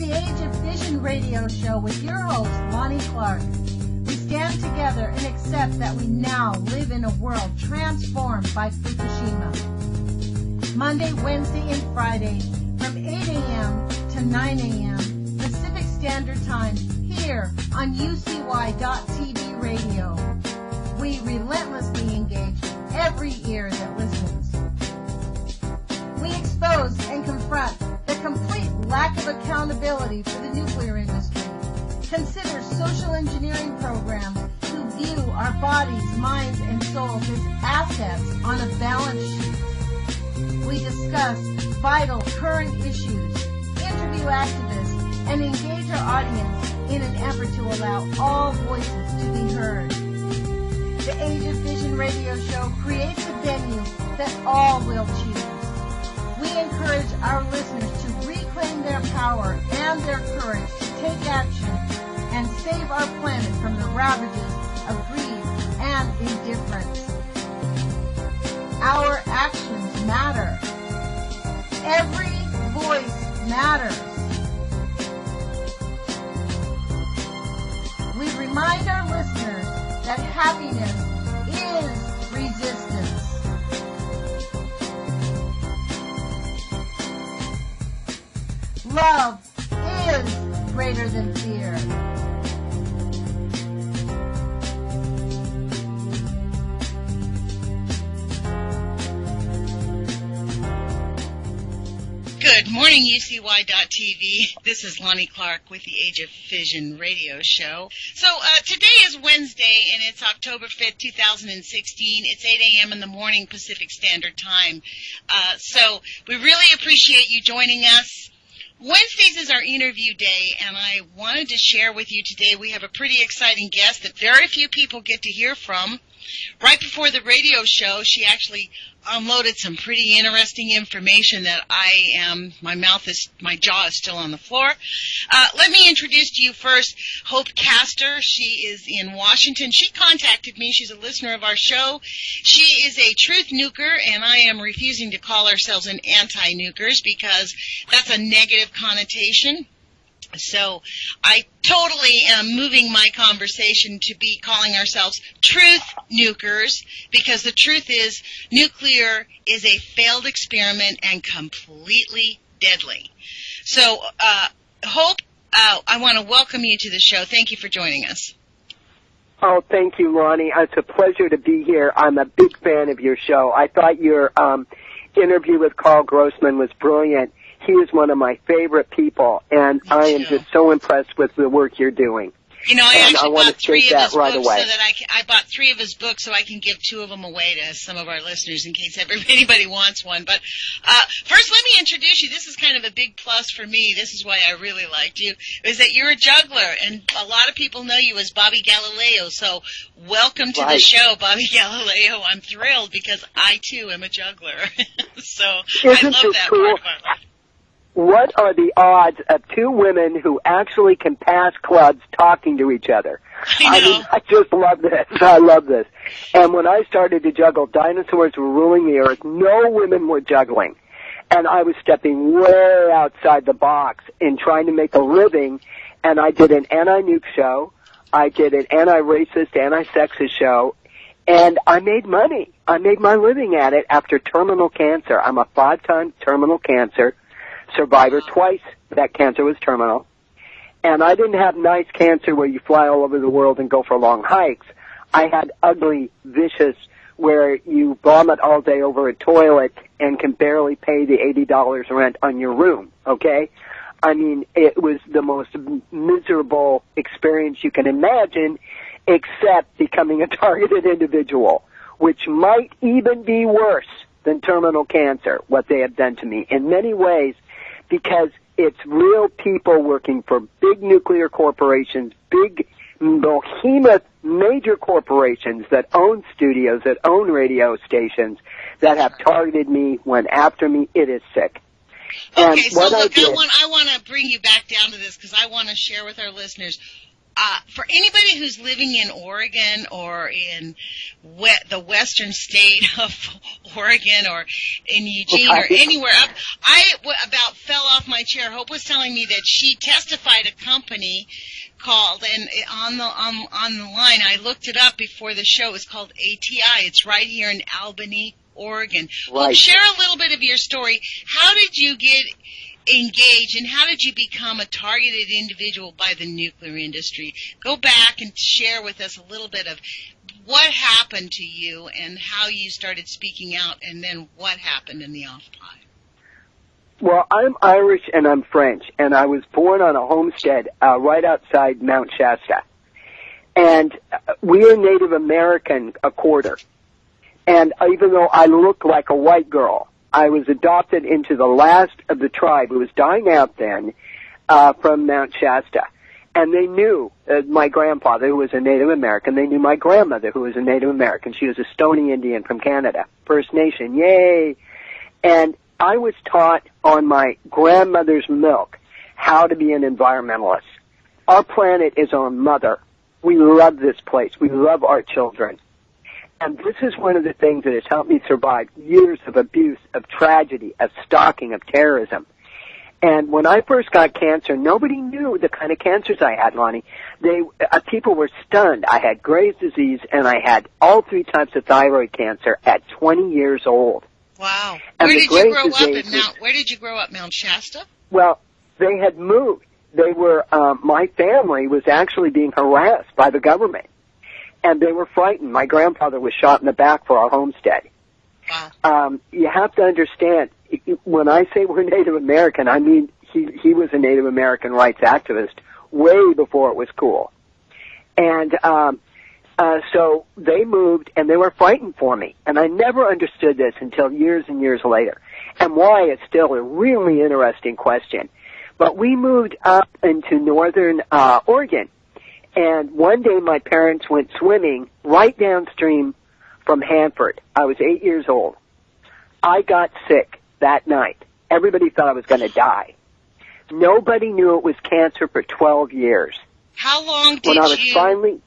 the Age of Fission radio show with your host, Lonnie Clark. We stand together and accept that we now live in a world transformed by Fukushima. Monday, Wednesday, and Friday from 8 a.m. to 9 a.m. Pacific Standard Time here on UCY.TV radio. We relentlessly engage every ear that listens. We expose and confront the complete lack of accountability for the nuclear industry. Consider social engineering programs who view our bodies, minds, and souls as assets on a balance sheet. We discuss vital current issues, interview activists, and engage our audience in an effort to allow all voices to be heard. The Age of Vision radio show creates a venue that all will choose. We encourage our listeners to reclaim their power and their courage to take action and save our planet from the ravages of greed and indifference. Our actions matter. Every voice matters. We remind our listeners that happiness is resistance. Love is greater than fear. Good morning, UCY.TV. This is Lonnie Clark with the Age of Fission radio show. So today is Wednesday, and it's October 5th, 2016. It's 8 a.m. in the morning Pacific Standard Time. So we really appreciate you joining us. Wednesdays is our interview day, and I wanted to share with you today we have a pretty exciting guest that very few people get to hear from. Right before the radio show, she actually unloaded some pretty interesting information that my jaw is still on the floor. Let me introduce to you first Hope Castor. She is in Washington. She contacted me. She's a listener of our show. She is a truth nuker, and I am refusing to call ourselves an anti-nukers because that's a negative connotation. So I totally am moving my conversation to be calling ourselves truth nukers, because the truth is nuclear is a failed experiment and completely deadly. So, Hope, I want to welcome you to the show. Thank you for joining us. Oh, thank you, Lonnie. It's a pleasure to be here. I'm a big fan of your show. I thought your interview with Carl Grossman was brilliant. He is one of my favorite people, and I am just so impressed with the work you're doing. You know, I actually bought 3 of his books right away. so that I bought 3 of his books so I can give 2 of them away to some of our listeners in case anybody wants one. But first, let me introduce you. This is kind of a big plus for me. This is why I really liked you, is that you're a juggler, and a lot of people know you as Bobby Galeleo. So welcome to the show, Bobby Galeleo. I'm thrilled because I, too, am a juggler. So I love that part of our life. What are the odds of 2 women who actually can pass clubs talking to each other? I know. I just love this. I love this. And when I started to juggle, dinosaurs were ruling the earth. No women were juggling. And I was stepping way outside the box in trying to make a living. And I did an anti-nuke show. I did an anti-racist, anti-sexist show. And I made money. I made my living at it after terminal cancer. I'm a 5-time terminal cancer survivor. Twice that cancer was terminal. And I didn't have nice cancer where you fly all over the world and go for long hikes. I had ugly, vicious, where you vomit all day over a toilet and can barely pay the $80 rent on your room, okay? I mean, it was the most miserable experience you can imagine, except becoming a targeted individual, which might even be worse than terminal cancer, what they have done to me in many ways, because it's real people working for big nuclear corporations, big behemoth major corporations that own studios, that own radio stations, that have targeted me, went after me. It is sick. Okay, so look, I want to bring you back down to this because I want to share with our listeners For anybody who's living in Oregon or in the western state of Oregon or in Eugene or anywhere up, I about fell off my chair. Hope was telling me that she testified a company called, and on the line, I looked it up before the show. It's called ATI. It's right here in Albany, Oregon. Right. Well, share a little bit of your story. How did you get engaged, and how did you become a targeted individual by the nuclear industry? Go back and share with us a little bit of what happened to you and how you started speaking out, and then what happened in the off-time. Well, I'm Irish and I'm French, and I was born on a homestead right outside Mount Shasta. And we are Native American a quarter. And even though I look like a white girl, I was adopted into the last of the tribe who was dying out then from Mount Shasta. And they knew my grandfather, who was a Native American. They knew my grandmother, who was a Native American. She was a Stoney Indian from Canada, First Nation. Yay! And I was taught on my grandmother's milk how to be an environmentalist. Our planet is our mother. We love this place. We love our children. And this is one of the things that has helped me survive years of abuse, of tragedy, of stalking, of terrorism. And when I first got cancer, nobody knew the kind of cancers I had, Lonnie. People were stunned. I had Graves' disease, and I had all 3 types of thyroid cancer at 20 years old. Wow. And Where did you grow up, Mount Shasta? Well, they had moved. They were, my family was actually being harassed by the government. And they were frightened. My grandfather was shot in the back for our homestead. Wow. You have to understand, when I say we're Native American, I mean he was a Native American rights activist way before it was cool. And so they moved, and they were frightened for me. And I never understood this until years and years later. And why is still a really interesting question. But we moved up into northern Oregon. And one day my parents went swimming right downstream from Hanford. I was 8 years old. I got sick that night. Everybody thought I was going to die. Nobody knew it was cancer for 12 years. How long did when I was finally...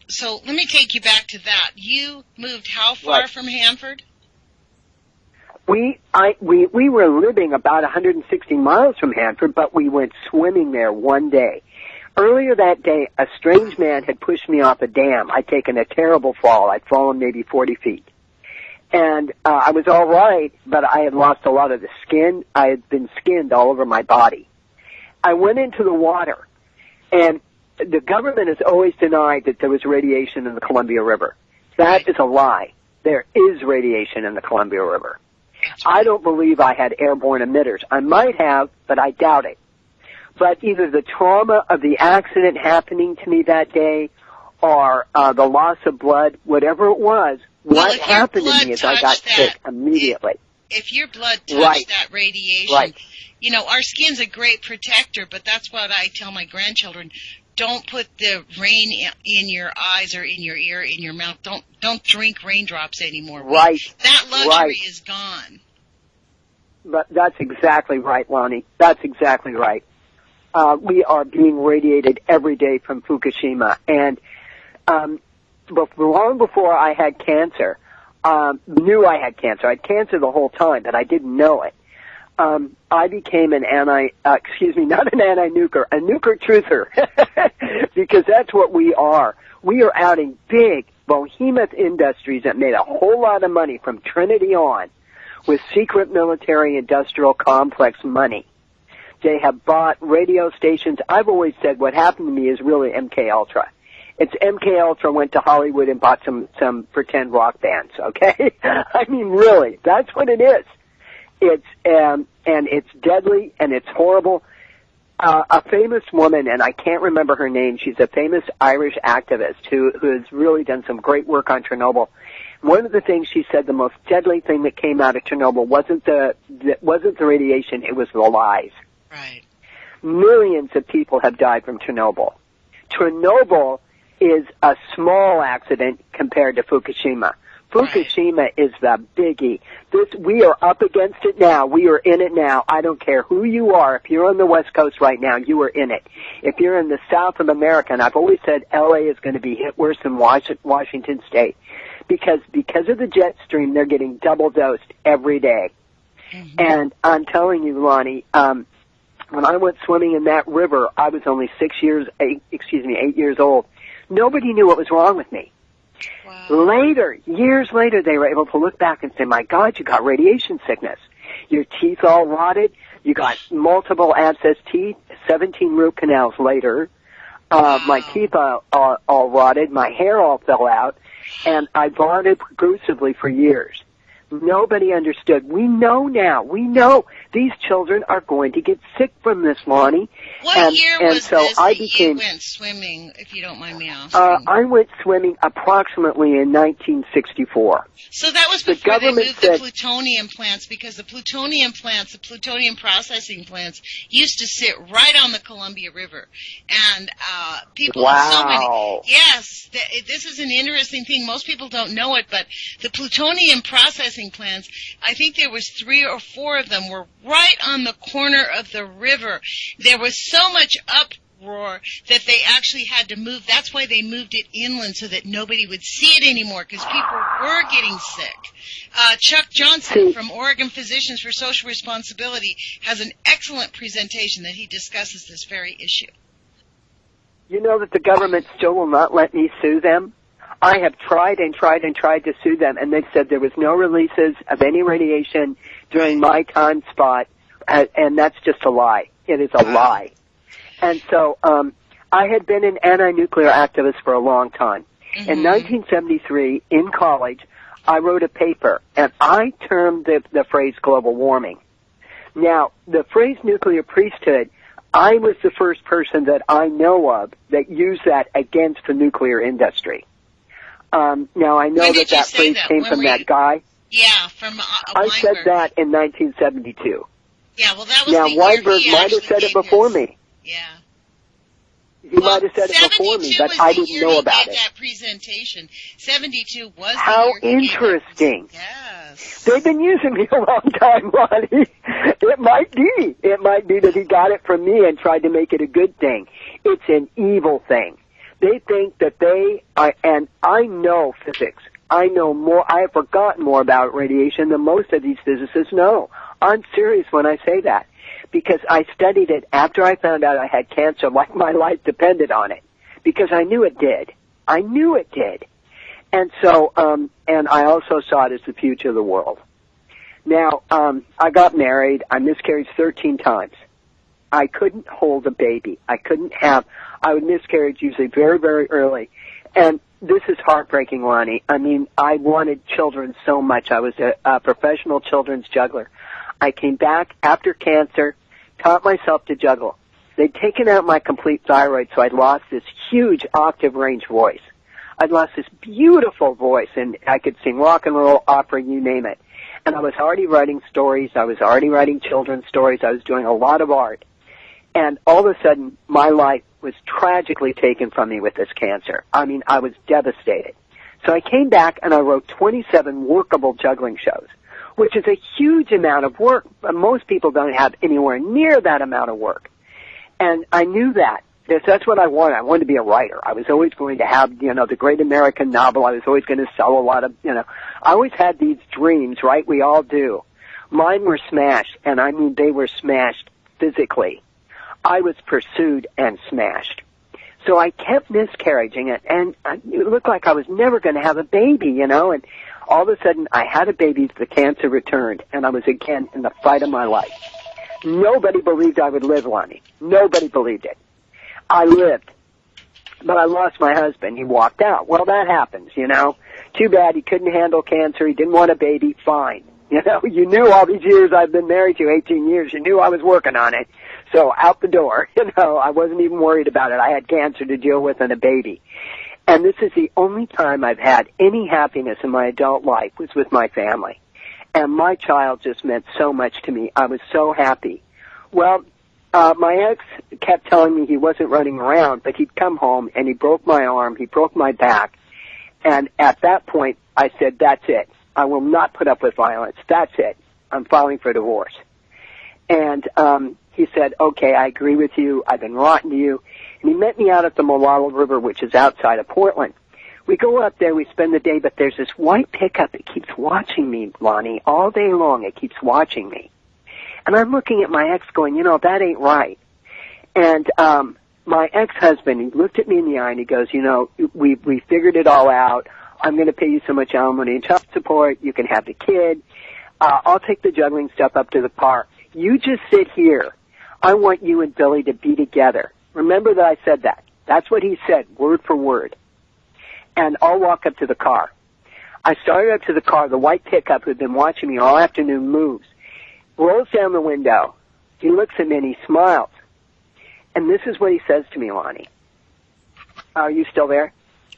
So let me take you back to that. You moved how far from Hanford? We were living about 160 miles from Hanford, but we went swimming there one day. Earlier that day, a strange man had pushed me off a dam. I'd taken a terrible fall. I'd fallen maybe 40 feet. And I was all right, but I had lost a lot of the skin. I had been skinned all over my body. I went into the water, and the government has always denied that there was radiation in the Columbia River. That is a lie. There is radiation in the Columbia River. I don't believe I had airborne emitters. I might have, but I doubt it. But either the trauma of the accident happening to me that day or the loss of blood, whatever it was, what happened to me is I got sick immediately. If your blood touched that radiation, you know, our skin's a great protector, but that's what I tell my grandchildren. Don't put the rain in your eyes or in your ear, in your mouth. Don't drink raindrops anymore. That luxury is gone. But that's exactly right, Lonnie. That's exactly right. We are being radiated every day from Fukushima. And long before I had cancer, knew I had cancer. I had cancer the whole time, but I didn't know it. I became not an anti-nuker, a nuker truther, because that's what we are. We are out in big behemoth industries that made a whole lot of money from Trinity on with secret military industrial complex money. They have bought radio stations. I've always said what happened to me is really MK Ultra. It's MK Ultra went to Hollywood and bought some pretend rock bands, okay? I mean, really, that's what it is. It's and it's deadly and it's horrible. A famous woman, and I can't remember her name. She's a famous Irish activist who has really done some great work on Chernobyl. One of the things she said, the most deadly thing that came out of Chernobyl wasn't the radiation; it was the lies. Right. Millions of people have died from Chernobyl. Chernobyl is a small accident compared to Fukushima. Fukushima is the biggie. We are up against it now. We are in it now. I don't care who you are. If you're on the West Coast right now, you are in it. If you're in the South of America, and I've always said LA is going to be hit worse than Washington State, because of the jet stream, they're getting double dosed every day. Mm-hmm. And I'm telling you, Lonnie, when I went swimming in that river, I was only 8 years old. Nobody knew what was wrong with me. Wow. Years later, they were able to look back and say, my God, you got radiation sickness. Your teeth all rotted. You got multiple abscess teeth, 17 root canals later. Wow. My teeth all rotted. My hair all fell out. And I vomited progressively for years. Nobody understood. We know now. We know these children are going to get sick from this, Lonnie. What year was this that you went swimming, if you don't mind me asking? I went swimming approximately in 1964. So that was before they moved the plutonium plants, because the plutonium plants, the plutonium processing plants, used to sit right on the Columbia River. And people, so many. Yes, this is an interesting thing. Most people don't know it, but the plutonium processing plants, I think there was 3 or 4 of them, were right on the corner of the river. There was so much uproar that they actually had to move. That's why they moved it inland, so that nobody would see it anymore, because people were getting sick. Chuck Johnson from Oregon Physicians for Social Responsibility has an excellent presentation that he discusses this very issue. You know that the government still will not let me sue them? I have tried and tried and tried to sue them, and they've said there was no releases of any radiation during my time spot, and that's just a lie. It is a lie. And so I had been an anti-nuclear activist for a long time. Mm-hmm. In 1973, in college, I wrote a paper, and I termed the phrase global warming. Now, the phrase nuclear priesthood, I was the first person that I know of that used that against the nuclear industry. Now, I know that phrase came from that guy. Yeah, from I Weinberg. said that in 1972. Yeah, well, that was now, the year Weinberg he might have said it before me. Yeah. He might have said it before me, but I didn't know about it. That presentation. 72 was How the year interesting. Yes. They've been using me a long time, Lonnie. It might be. It might be that he got it from me and tried to make it a good thing. It's an evil thing. They think that and I know physics. I know more. I have forgotten more about radiation than most of these physicists know. I'm serious when I say that, because I studied it after I found out I had cancer, like my life depended on it, because I knew it did. I knew it did. And so, and I also saw it as the future of the world. Now, I got married. I miscarried 13 times. I couldn't hold a baby. I would miscarriage usually very, very early. And this is heartbreaking, Lonnie. I mean, I wanted children so much. I was a professional children's juggler. I came back after cancer, taught myself to juggle. They'd taken out my complete thyroid, so I'd lost this huge octave range voice. I'd lost this beautiful voice, and I could sing rock and roll, opera, you name it. And I was already writing stories. I was already writing children's stories. I was doing a lot of art. And all of a sudden, my life was tragically taken from me with this cancer. I mean, I was devastated. So I came back and I wrote 27 workable juggling shows, which is a huge amount of work. Most people don't have anywhere near that amount of work. And I knew that. That's what I wanted. I wanted to be a writer. I was always going to have, the great American novel. I was always going to sell a lot of, I always had these dreams, right? We all do. Mine were smashed, and I mean they were smashed physically. I was pursued and smashed. So I kept miscarriaging it, and it looked like I was never going to have a baby, and all of a sudden I had a baby, the cancer returned, and I was again in the fight of my life. Nobody believed I would live, Lonnie. Nobody believed it. I lived, but I lost my husband. He walked out. Well, that happens, Too bad he couldn't handle cancer. He didn't want a baby. Fine. You knew all these years I've been married to, 18 years, you knew I was working on it. So out the door, I wasn't even worried about it. I had cancer to deal with and a baby. And this is the only time I've had any happiness in my adult life was with my family. And my child just meant so much to me. I was so happy. Well, my ex kept telling me he wasn't running around, but he'd come home and he broke my arm, he broke my back, And at that point, I said, that's it. I will not put up with violence. That's it. I'm filing for divorce. And he said, okay, I agree with you. I've been rotten to you. And he met me out at the Molalla River, which is outside of Portland. We go up there, we spend the day, but there's this white pickup that keeps watching me, Lonnie, all day long. It keeps watching me. And I'm looking at my ex going, you know, that ain't right. And my ex-husband, he looked at me in the eye and he goes, you know, we figured it all out. I'm going to pay you so much alimony and child support. You can have the kid. I'll take the juggling stuff up to the park. You just sit here. I want you and Billy to be together. Remember that I said that. That's what he said, word for word. And I'll walk up to the car. I started up to the car. The white pickup who had been watching me all afternoon moves, rolls down the window. He looks at me and he smiles. And this is what he says to me, Lonnie. Are you still there?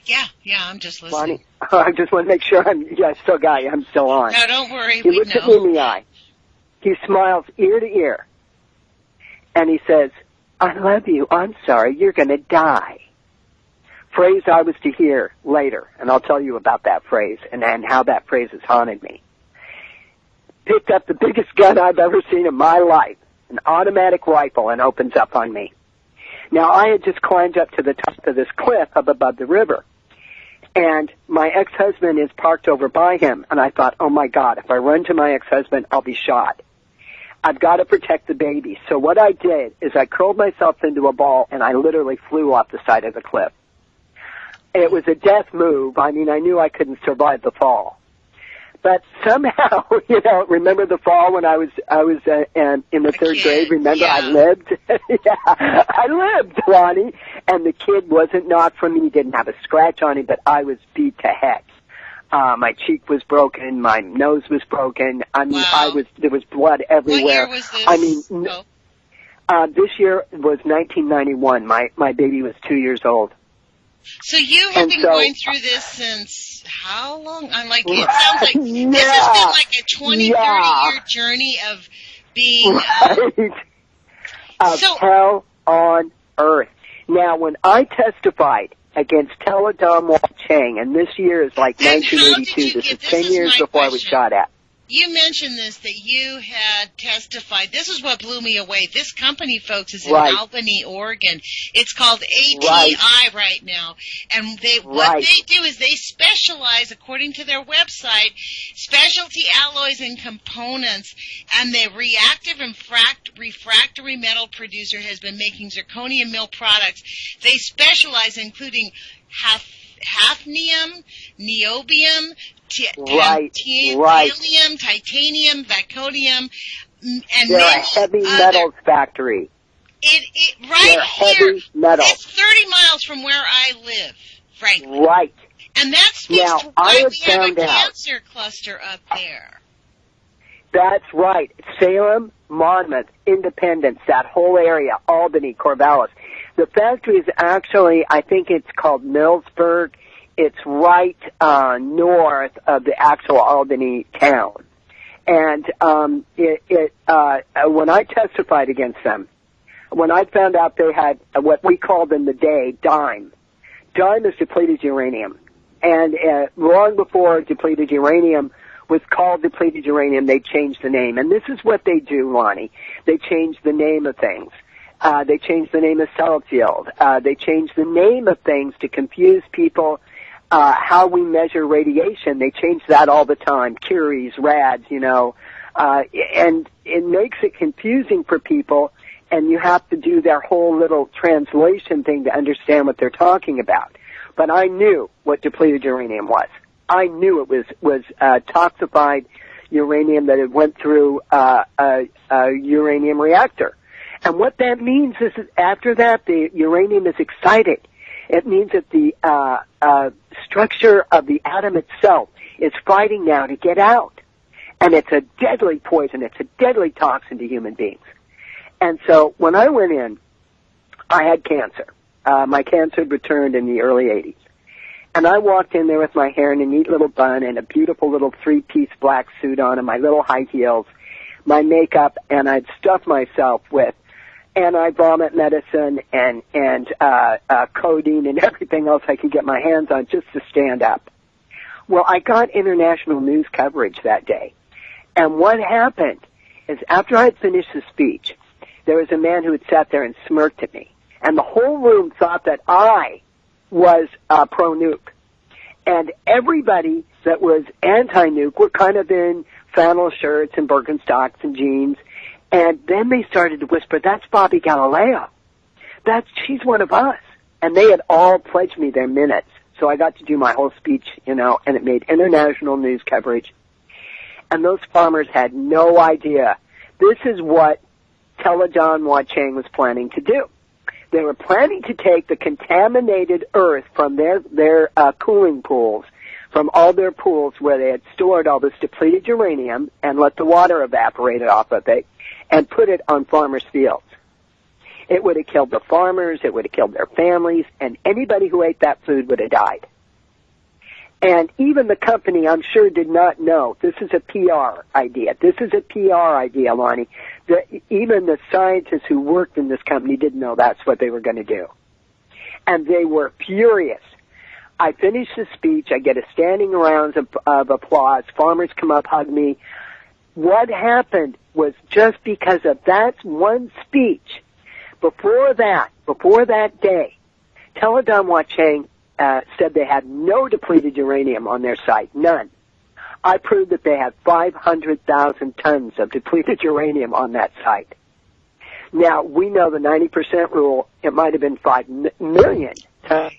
Yeah, I'm just listening. Lonnie, I just want to make sure I still got you. I'm still on. No, don't worry. He looks at me in the eye. He smiles ear to ear. And he says, I love you. I'm sorry. You're going to die. Phrase I was to hear later, and I'll tell you about that phrase and how that phrase has haunted me. Picked up the biggest gun I've ever seen in my life, an automatic rifle, and opens up on me. Now, I had just climbed up to the top of this cliff up above the river, and my ex-husband is parked over by him, and I thought, oh, my God, if I run to my ex-husband, I'll be shot. I've got to protect the baby. So what I did is I curled myself into a ball, and I literally flew off the side of the cliff. It was a death move. I mean, I knew I couldn't survive the fall. But somehow, you know, remember the fall when I was in the third grade? Remember, yeah. I lived? Yeah, I lived, Lonnie. And the kid wasn't knocked from me. He didn't have a scratch on him, but I was beat to heck. My cheek was broken. My nose was broken. I mean, wow. There was blood everywhere. What year was this? I mean, this year was 1991. My baby was 2 years old. So you have been going through this since how long? I'm like, it sounds like this has been like a 20, 30-year journey of being... of hell on earth. Now, when I testified against Teledon Wall Chang, and this year is like 1982, this is 10 years before I was shot at. You mentioned this, that you had testified. This is what blew me away. This company, folks, is in Albany, Oregon. It's called ATI right now. And what they do is they specialize, according to their website, specialty alloys and components. And the reactive and refractory metal producer has been making zirconium mill products. They specialize, including hafnium, niobium, helium, titanium, vaconium, and they're a heavy metals factory. Right they're here, heavy metals. it's 30 miles from where I live, frankly. Right. And that speaks to why we have a cancer cluster up there. That's right. Salem, Monmouth, Independence, that whole area, Albany, Corvallis. The factory is actually, I think it's called Millsburg. It's right north of the actual Albany town. And when I testified against them, when I found out they had what we called in the day dime. Dime is depleted uranium. And long before depleted uranium was called depleted uranium, they changed the name. And this is what they do, Lonnie. They change the name of things. They change the name of Sellafield. They change the name of things to confuse people. How we measure radiation, they change that all the time. Curies, rads, you know. And it makes it confusing for people, and you have to do their whole little translation thing to understand what they're talking about. But I knew what depleted uranium was. I knew it was toxified uranium that had went through a uranium reactor. And what that means is that after that, the uranium is excited. It means that the structure of the atom itself is fighting now to get out. And it's a deadly poison. It's a deadly toxin to human beings. And so when I went in, I had cancer. My cancer returned in the early 80s. And I walked in there with my hair in a neat little bun and a beautiful little three-piece black suit on and my little high heels, my makeup, and I'd stuffed myself with anti-vomit medicine and codeine and everything else I could get my hands on just to stand up. Well, I got international news coverage that day. And what happened is after I had finished the speech, there was a man who had sat there and smirked at me. And the whole room thought that I was pro-nuke. And everybody that was anti-nuke were kind of in flannel shirts and Birkenstocks and jeans. And then they started to whisper, that's Bobby Galeleo. She's one of us. And they had all pledged me their minutes. So I got to do my whole speech, and it made international news coverage. And those farmers had no idea. This is what Teledon Wacheng was planning to do. They were planning to take the contaminated earth from their cooling pools, from all their pools where they had stored all this depleted uranium and let the water evaporate off of it, and put it on farmers' fields. It would have killed the farmers, it would have killed their families, and anybody who ate that food would have died. And even the company, I'm sure, did not know. This is a PR idea. This is a PR idea, Lonnie. Even the scientists who worked in this company didn't know that's what they were going to do. And they were furious. I finish the speech. I get a standing round of applause. Farmers come up, hug me. What happened was just because of that one speech, before that day, Teledon Wacheng said they had no depleted uranium on their site, none. I proved that they had 500,000 tons of depleted uranium on that site. Now, we know the 90% rule, it might have been 5 million tons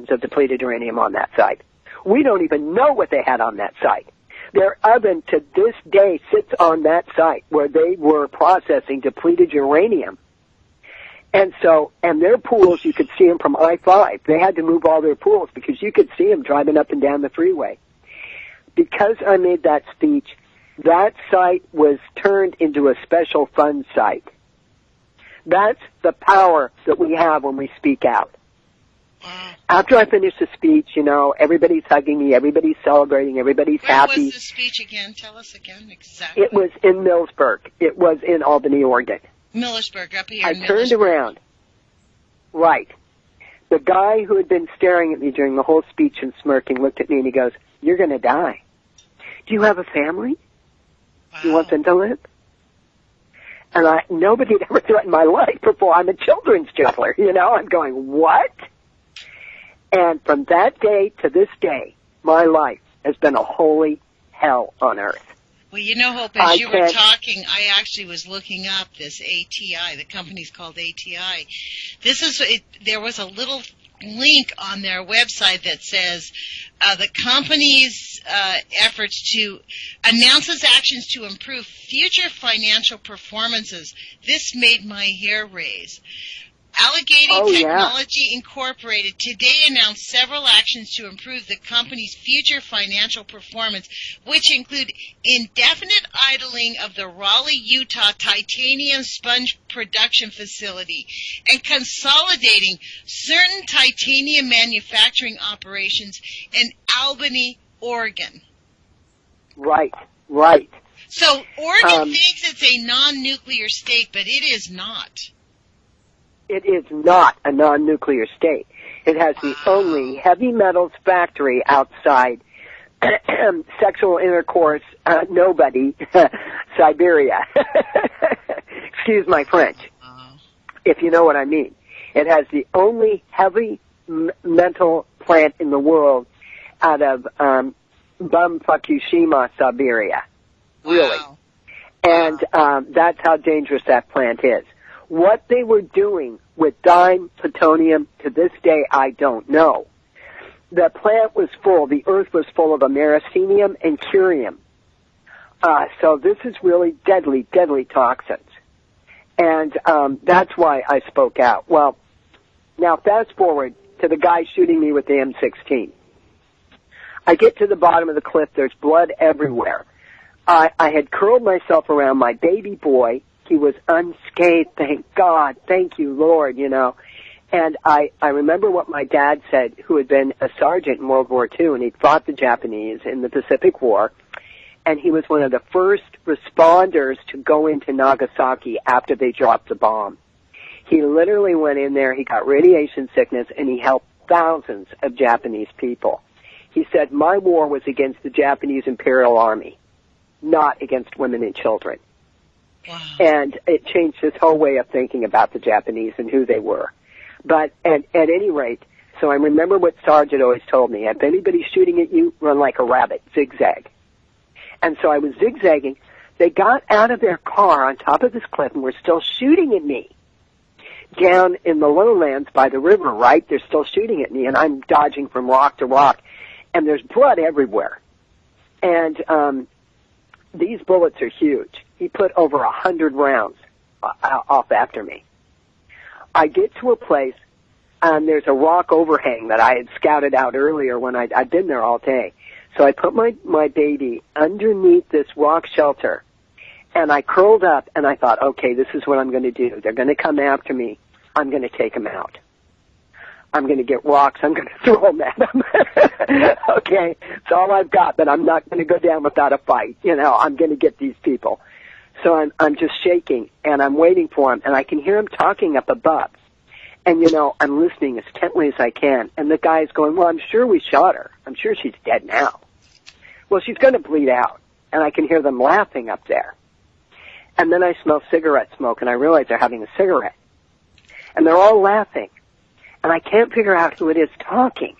of depleted uranium on that site. We don't even know what they had on that site. Their oven to this day sits on that site where they were processing depleted uranium. And their pools, you could see them from I-5. They had to move all their pools because you could see them driving up and down the freeway. Because I made that speech, that site was turned into a special fund site. That's the power that we have when we speak out. After I finished the speech, everybody's hugging me, everybody's celebrating, everybody's happy. Where was the speech again? Tell us again exactly. It was in Millsburg. It was in Albany, Oregon. Millersburg, up here. I turned around. Right. The guy who had been staring at me during the whole speech and smirking looked at me and he goes, "You're going to die. Do you have a family? Wow. Do you want them to live?" And nobody had ever threatened my life before. I'm a children's juggler, I'm going, what? And from that day to this day, my life has been a holy hell on earth. Well, Hope, as you were talking, I actually was looking up this ATI. The company's called ATI. There was a little link on their website that says the company's efforts to announces actions to improve future financial performances. This made my hair raise. Allegheny Technology Incorporated today announced several actions to improve the company's future financial performance, which include indefinite idling of the Raleigh, Utah titanium sponge production facility and consolidating certain titanium manufacturing operations in Albany, Oregon. Right. So Oregon thinks it's a non-nuclear state, but it is not. It is not a non-nuclear state. It has the only heavy metals factory outside sexual intercourse, nobody, Siberia. Excuse my French, if you know what I mean. It has the only heavy metal plant in the world out of Fukushima, Siberia. Really. Wow. And that's how dangerous that plant is. What they were doing with dime plutonium to this day, I don't know. The plant was full, the earth was full of americium and curium. So this is really deadly, deadly toxins. And that's why I spoke out. Well, now fast forward to the guy shooting me with the M16. I get to the bottom of the cliff, there's blood everywhere. I had curled myself around my baby boy. He was unscathed, thank God, thank you, Lord, And I remember what my dad said, who had been a sergeant in World War II, and he'd fought the Japanese in the Pacific War. And he was one of the first responders to go into Nagasaki after they dropped the bomb. He literally went in there, he got radiation sickness, and he helped thousands of Japanese people. He said, my war was against the Japanese Imperial Army, not against women and children. Wow. And it changed his whole way of thinking about the Japanese and who they were. But at any rate, so I remember what Sarge had always told me, if anybody's shooting at you, run like a rabbit, zigzag. And so I was zigzagging. They got out of their car on top of this cliff and were still shooting at me. Down in the lowlands by the river, right? They're still shooting at me, and I'm dodging from rock to rock, and there's blood everywhere. And these bullets are huge. He put over 100 rounds off after me. I get to a place, and there's a rock overhang that I had scouted out earlier when I'd been there all day. So I put my baby underneath this rock shelter, and I curled up, and I thought, okay, this is what I'm going to do. They're going to come after me. I'm going to take them out. I'm going to get rocks. I'm going to throw them at them. Okay, it's all I've got, but I'm not going to go down without a fight. You know, I'm going to get these people. So I'm just shaking, and I'm waiting for him, and I can hear him talking up above. And, you know, I'm listening as intently as I can, and the guy's going, well, I'm sure we shot her. I'm sure she's dead now. Well, she's going to bleed out, and I can hear them laughing up there. And then I smell cigarette smoke, and I realize they're having a cigarette. And they're all laughing. And I can't figure out who it is talking,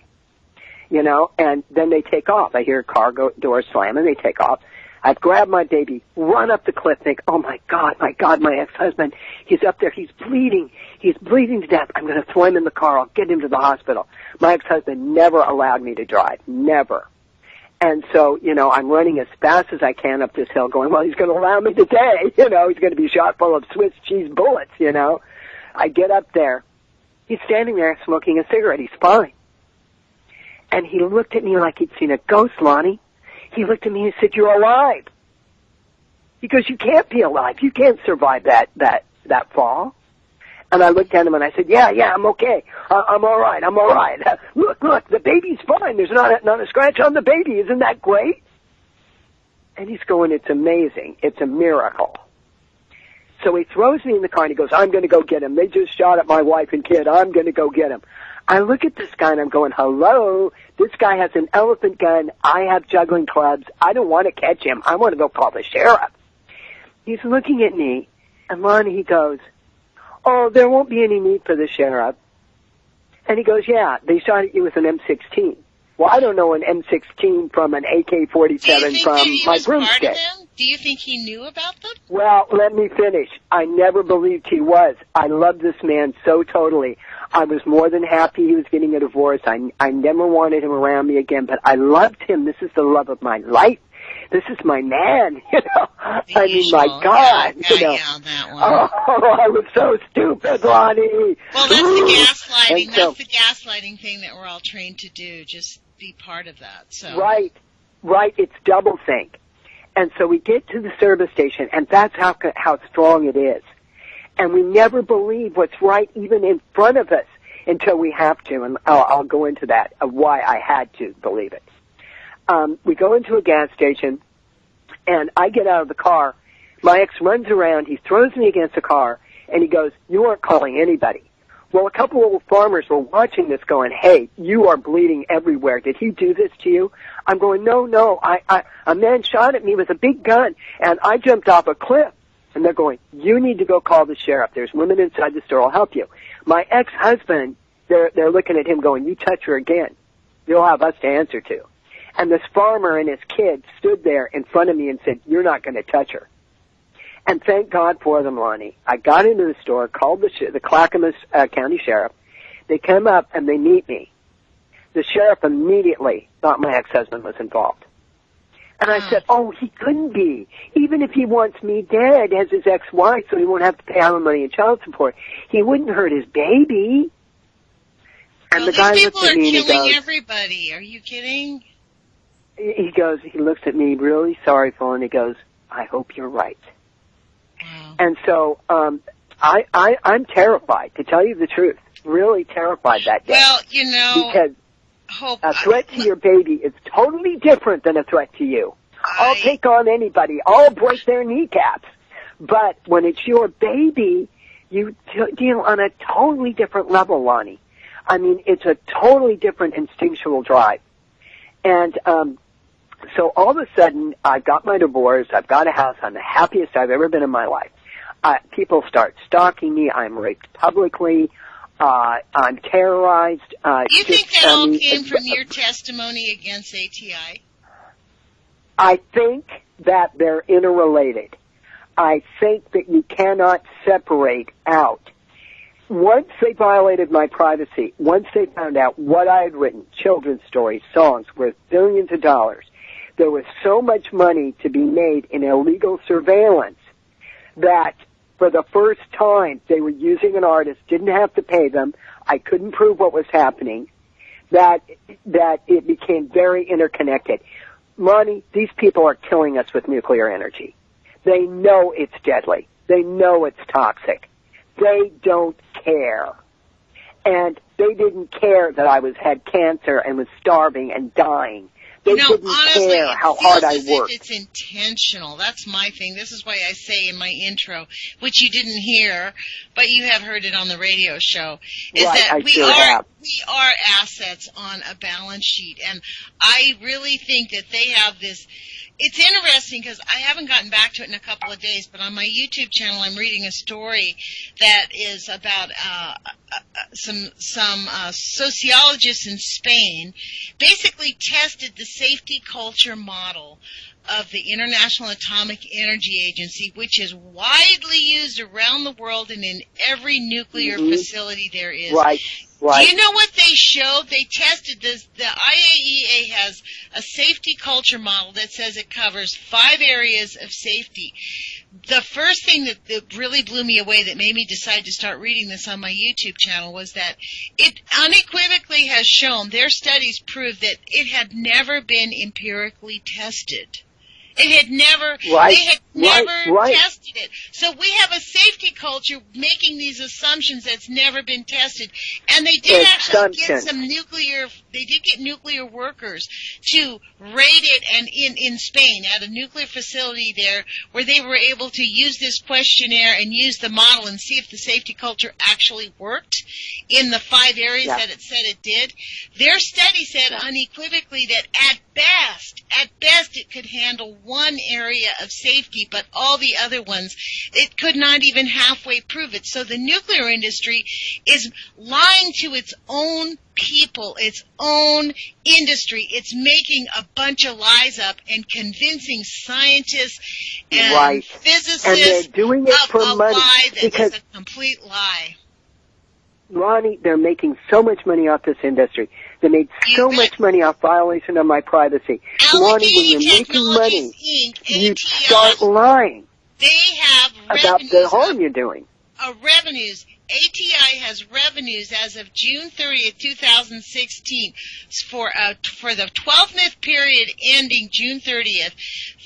you know, and then they take off. I hear car door slam, and they take off. I grab my baby, run up the cliff, think, oh, my God, my ex-husband, he's up there, he's bleeding to death. I'm going to throw him in the car, I'll get him to the hospital. My ex-husband never allowed me to drive, never. And so, you know, I'm running as fast as I can up this hill going, well, he's going to allow me today, you know, he's going to be shot full of Swiss cheese bullets, you know. I get up there. He's standing there smoking a cigarette. He's fine. And he looked at me like he'd seen a ghost, Lonnie. He looked at me and said, you're alive. He goes, you can't be alive. You can't survive that fall. And I looked at him and I said, yeah, I'm okay. I'm all right. Look, the baby's fine. There's not a scratch on the baby. Isn't that great? And he's going, it's amazing. It's a miracle. So he throws me in the car and he goes, I'm going to go get him. They just shot at my wife and kid. I'm going to go get him. I look at this guy and I'm going, hello, this guy has an elephant gun. I have juggling clubs. I don't want to catch him. I want to go call the sheriff. He's looking at me, and Lonnie, he goes, oh, there won't be any need for the sheriff. And he goes, yeah, they shot at you with an M16. Well, I don't know an M16 from an AK-47 from my broomstick. Do you think he knew about them? Well, let me finish. I never believed he was. I loved this man so totally. I was more than happy he was getting a divorce. I never wanted him around me again, but I loved him. This is the love of my life. This is my man, you know. I mean, my God, you know. Yeah, that one. Oh, I was so stupid, Lonnie. Well, that's the gaslighting. That's the gaslighting thing that we're all trained to do. Just be part of that. So right. It's doublethink. And so we get to the service station, and that's how strong it is. And we never believe what's right even in front of us until we have to, and I'll go into that, of why I had to believe it. We go into a gas station, and I get out of the car. My ex runs around, he throws me against the car, and he goes, you aren't calling anybody. Well, a couple of farmers were watching this going, hey, you are bleeding everywhere. Did he do this to you? I'm going, no, a man shot at me with a big gun, and I jumped off a cliff. And they're going, you need to go call the sheriff. There's women inside the store. I'll help you. My ex-husband, they're looking at him going, you touch her again, you'll have us to answer to. And this farmer and his kid stood there in front of me and said, you're not going to touch her. And thank God for them, Lonnie. I got into the store, called the Clackamas County Sheriff. They come up and they meet me. The sheriff immediately thought my ex-husband was involved. And I said, oh, he couldn't be. Even if he wants me dead as his ex-wife so he won't have to pay alimony and child support, he wouldn't hurt his baby. And well, the guy looks at me and he goes, killing goes, everybody. Are you kidding? He looks at me really sorrowful, and he goes, I hope you're right. Wow. And so I'm terrified, to tell you the truth, really terrified that day. Well, you know, because a threat to your baby is totally different than a threat to you. I'll take on anybody. I'll break their kneecaps. But when it's your baby, you deal on a totally different level, Lonnie. I mean, it's a totally different instinctual drive. And so all of a sudden, I've got my divorce, I've got a house, I'm the happiest I've ever been in my life. People start stalking me, I'm raped publicly, I'm terrorized. You think that all came from your testimony against ATI? I think that they're interrelated. I think that you cannot separate out. Once they violated my privacy, once they found out what I had written, children's stories, songs worth billions of dollars, there was so much money to be made in illegal surveillance that for the first time they were using an artist, didn't have to pay them, I couldn't prove what was happening, that it became very interconnected. Lonnie, these people are killing us with nuclear energy. They know it's deadly. They know it's toxic. They don't care. And they didn't care that I had cancer and was starving and dying. They didn't honestly, care how hard I worked. It's intentional. That's my thing. This is why I say in my intro, which you didn't hear, but you have heard it on the radio show, is right, that we are assets on a balance sheet. And I really think that they have this. It's interesting because I haven't gotten back to it in a couple of days, but on my YouTube channel I'm reading a story that is about some sociologists in Spain basically tested the safety culture model of the International Atomic Energy Agency, which is widely used around the world and in every nuclear facility there is. Right. Do you know what they showed? They tested this. The IAEA has a safety culture model that says it covers 5 areas of safety. The first thing that really blew me away, that made me decide to start reading this on my YouTube channel, was that it unequivocally has shown, their studies prove that it had never been empirically tested. It had never, they had never tested it. So we have a safety culture making these assumptions that's never been tested. And they did actually get get nuclear workers to raid it, and in Spain, at a nuclear facility there, where they were able to use this questionnaire and use the model and see if the safety culture actually worked in the 5 areas that it said it did. Their study said unequivocally that at best it could handle 1 area of safety, but all the other ones, it could not even halfway prove it. So the nuclear industry is lying to its own people, its own industry. It's making a bunch of lies up and convincing scientists and physicists and they're doing it for a money, lie that because is a complete lie. Lonnie, they're making so much money off this industry. They made so much money off violation of my privacy. Lonnie, when you're making money, you start lying about the harm you're doing. Revenues. ATI has revenues as of June 30th, 2016, for the 12-month period ending June 30th,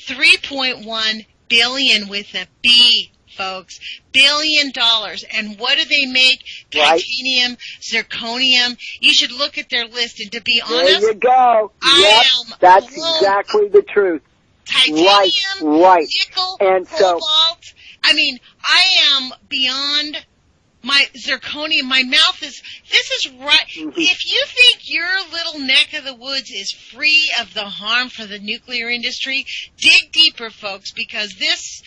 $3.1 billion with a B, folks, $1 billion. And what do they make? Titanium, zirconium. You should look at their list. And to be honest, there you go. That's exactly the truth. Titanium, nickel, and cobalt. I mean, I am beyond my zirconium. My mouth is, this is right. If you think your little neck of the woods is free of the harm for the nuclear industry, dig deeper, folks, because this,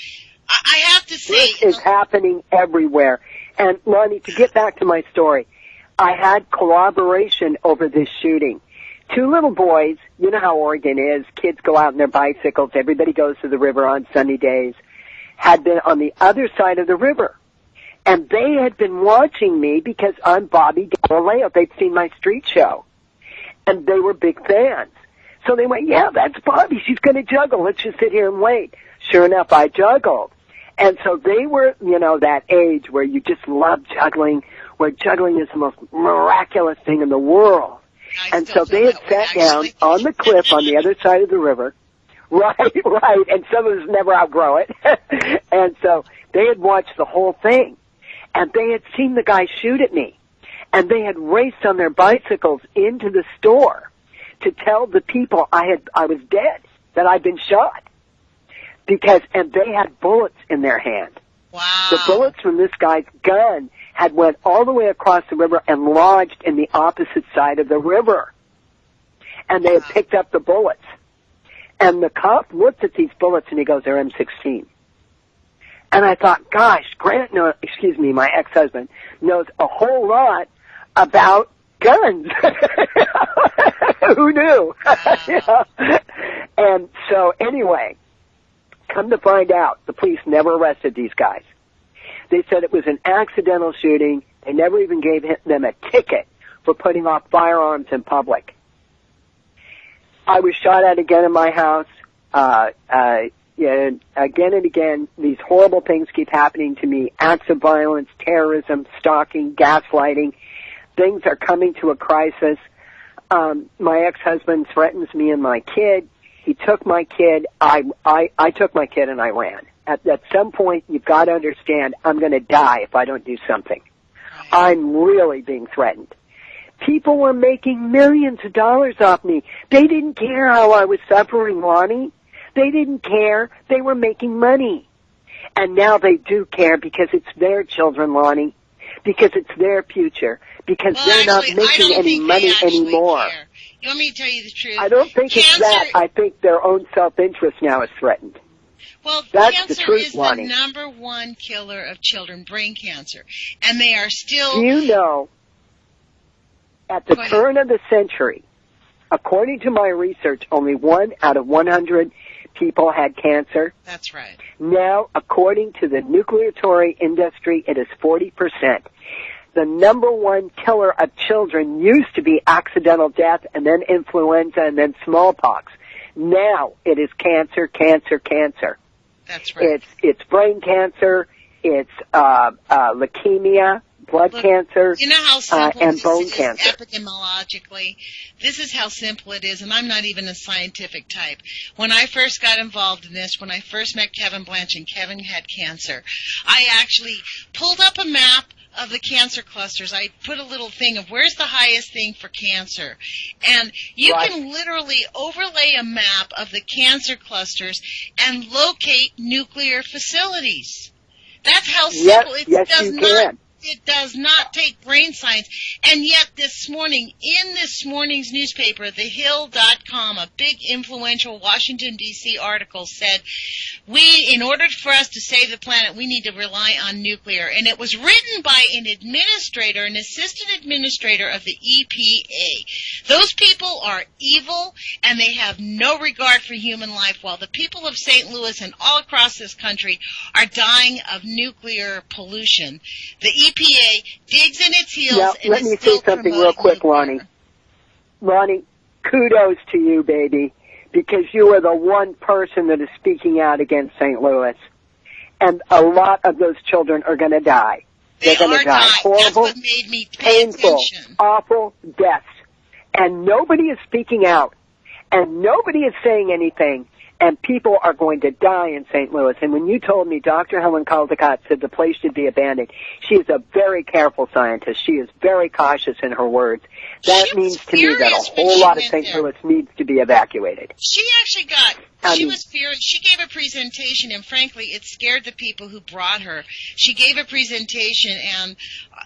I have to say, this is happening everywhere. And Lonnie, to get back to my story, I had corroboration over this shooting. 2 little boys, you know how Oregon is, kids go out on their bicycles, everybody goes to the river on sunny days, had been on the other side of the river. And they had been watching me because I'm Bobby Galeleo. They'd seen my street show. And they were big fans. So they went, yeah, that's Bobby. She's going to juggle. Let's just sit here and wait. Sure enough, I juggled. And so they were, that age where you just love juggling, where juggling is the most miraculous thing in the world. And so they had sat down on the cliff on the other side of the river. Right. And some of us never outgrow it. And so they had watched the whole thing. And they had seen the guy shoot at me. And they had raced on their bicycles into the store to tell the people I was dead, that I'd been shot. And they had bullets in their hand. Wow. The bullets from this guy's gun had went all the way across the river and lodged in the opposite side of the river. And they had picked up the bullets. And the cop looked at these bullets and he goes, they're M16. And I thought, gosh, Grant, my ex-husband, knows a whole lot about guns. Who knew? You know? And so anyway, come to find out, the police never arrested these guys. They said it was an accidental shooting. They never even gave them a ticket for putting off firearms in public. I was shot at again in my house. Again and again, these horrible things keep happening to me. Acts of violence, terrorism, stalking, gaslighting. Things are coming to a crisis. My ex-husband threatens me and my kid. He took my kid. I took my kid and I ran. At some point, you've got to understand, I'm going to die if I don't do something. I'm really being threatened. People were making millions of dollars off me. They didn't care how I was suffering, Lonnie. They didn't care. They were making money. And now they do care because it's their children, Lonnie. Because it's their future. Because they're not making any money anymore. Care. You want me to tell you the truth? I don't think it's that. I think their own self-interest now is threatened. Well, that's cancer the truth, is Lonnie. the number one killer of children, brain cancer. And they are still... Do you know, at the turn of the century, according to my research, only 1 out of 100 people had cancer. That's right. Now, according to the nucleatory industry, it is 40%. The number one killer of children used to be accidental death and then influenza and then smallpox. Now it is cancer, cancer, cancer. That's right. It's brain cancer, it's leukemia, blood cancer, you know how simple and this bone is cancer. Epidemiologically? This is how simple it is, and I'm not even a scientific type. When I first got involved in this, when I first met Kevin Blanch and Kevin had cancer, I actually pulled up a map of the cancer clusters. I put a little thing of where's the highest thing for cancer. And you can literally overlay a map of the cancer clusters and locate nuclear facilities. That's how simple it does not take brain science. And yet this morning, in this morning's newspaper, TheHill.com, a big influential Washington, D.C. article said, in order for us to save the planet, we need to rely on nuclear. And it was written by an administrator, an assistant administrator of the EPA. Those people are evil, and they have no regard for human life, while the people of St. Louis and all across this country are dying of nuclear pollution. The EPA digs in its heels and let me say something real quick, Lonnie. Lonnie, kudos to you, baby, because you are the one person that is speaking out against St. Louis. And a lot of those children are going to die. They're going to die horrible, That's what made me pay painful, attention. awful deaths. And nobody is speaking out. And nobody is saying anything. And people are going to die in St. Louis. And when you told me Dr. Helen Caldecott said the place should be abandoned, she is a very careful scientist. She is very cautious in her words. That means to me that a whole lot of St. Louis needs to be evacuated. She actually she was furious. She gave a presentation, and frankly, it scared the people who brought her. She gave a presentation, and,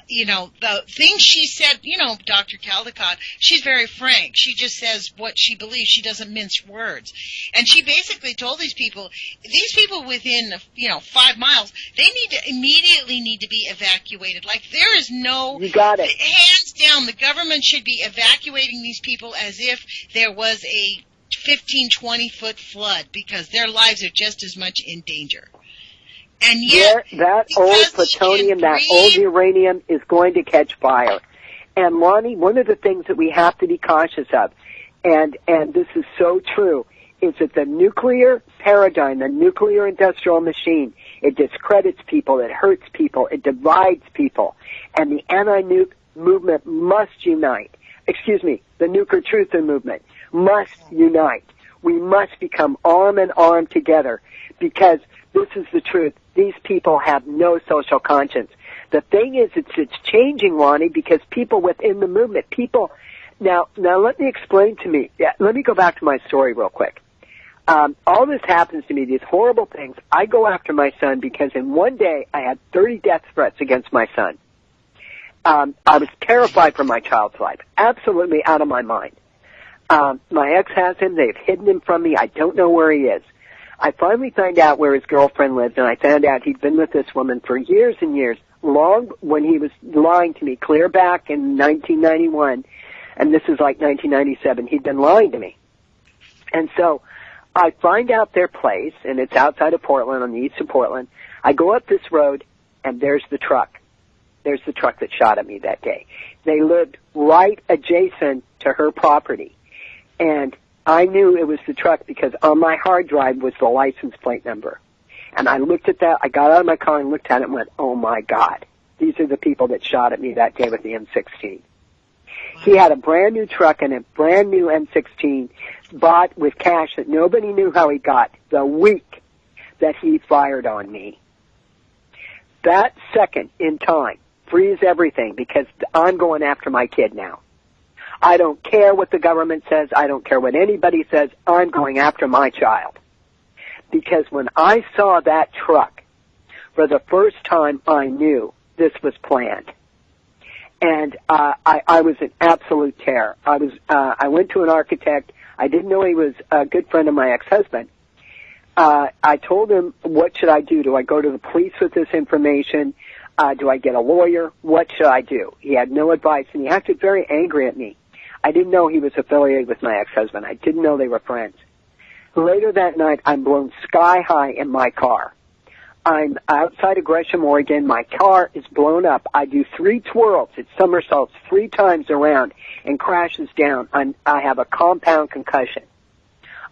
the things she said, Dr. Caldecott, she's very frank. She just says what she believes. She doesn't mince words. And she basically told these people within, 5 miles, they immediately need to be evacuated. Like, there is no... You got it. Hands down, the government should be evacuating these people as if there was a 15, 20-foot flood, because their lives are just as much in danger. And yet, that old plutonium, that old uranium is going to catch fire. And Lonnie, one of the things that we have to be cautious of, and this is so true, is that the nuclear paradigm, the nuclear industrial machine, it discredits people, it hurts people, it divides people. And the anti-nuke movement must unite. The nuclear truther movement must unite. We must become arm in arm together, because this is the truth. These people have no social conscience. The thing is, it's changing, Lonnie, because people within the movement, now let me explain to me. Let me go back to my story real quick. all this happens to me, these horrible things. I go after my son because in one day I had 30 death threats against my son. I was terrified for my child's life, absolutely out of my mind. My ex has him. They've hidden him from me. I don't know where he is. I finally find out where his girlfriend lives, and I found out he'd been with this woman for years and years, long when he was lying to me, clear back in 1991, and this is like 1997. He'd been lying to me. And so I find out their place, and it's outside of Portland, on the east of Portland. I go up this road, and there's the truck. There's the truck that shot at me that day. They lived right adjacent to her property. And I knew it was the truck because on my hard drive was the license plate number. And I looked at that, I got out of my car and looked at it and went, oh my God, these are the people that shot at me that day with the M16. He had a brand new truck and a brand new M16 bought with cash that nobody knew how he got the week that he fired on me. That second in time frees everything because I'm going after my kid now. I don't care what the government says. I don't care what anybody says. I'm going after my child. Because when I saw that truck, for the first time I knew this was planned. And I was in absolute terror. I went to an architect. I didn't know he was a good friend of my ex-husband. I told him, what should I do? Do I go to the police with this information? Do I get a lawyer? What should I do? He had no advice, and he acted very angry at me. I didn't know he was affiliated with my ex-husband. I didn't know they were friends. Later that night, I'm blown sky high in my car. I'm outside of Gresham, Oregon. My car is blown up. I do 3 twirls. It somersaults 3 times around and crashes down. I have a compound concussion.